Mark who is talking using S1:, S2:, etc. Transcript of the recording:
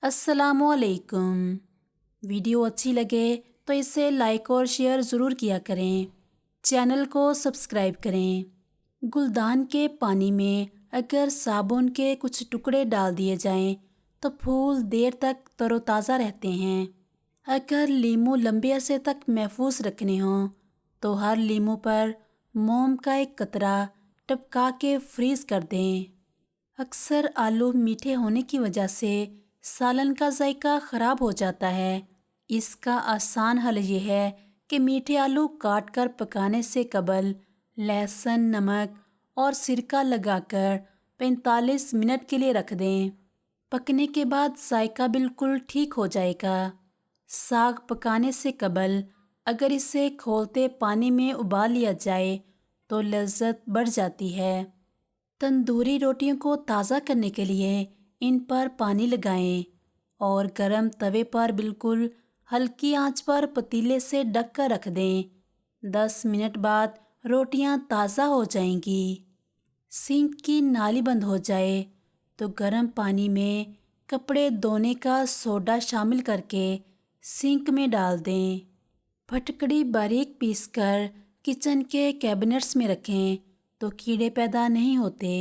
S1: अस्सलामुअलैकुम। वीडियो अच्छी लगे तो इसे लाइक और शेयर ज़रूर किया करें। चैनल को सब्सक्राइब करें। गुलदान के पानी में अगर साबुन के कुछ टुकड़े डाल दिए जाएं तो फूल देर तक तरोताज़ा रहते हैं। अगर लीमू लंबे अरसे तक महफूज रखने हों तो हर लीमू पर मोम का एक कतरा टपका के फ्रीज़ कर दें। अक्सर आलू मीठे होने की वजह से सालन का जायका ख़राब हो जाता है। इसका आसान हल ये है कि मीठे आलू काट कर पकाने से कबल लहसुन, नमक और सिरका लगाकर 45 मिनट के लिए रख दें। पकने के बाद जायका बिल्कुल ठीक हो जाएगा। साग पकाने से कबल अगर इसे खौलते पानी में उबाल लिया जाए तो लज्जत बढ़ जाती है। तंदूरी रोटियों को ताज़ा करने के लिए इन पर पानी लगाएं और गरम तवे पर बिल्कुल हल्की आंच पर पतीले से ढक कर रख दें। 10 मिनट बाद रोटियां ताज़ा हो जाएंगी। सिंक की नाली बंद हो जाए तो गर्म पानी में कपड़े धोने का सोडा शामिल करके सिंक में डाल दें। फटकड़ी बारीक पीसकर किचन के कैबिनेट्स में रखें तो कीड़े पैदा नहीं होते।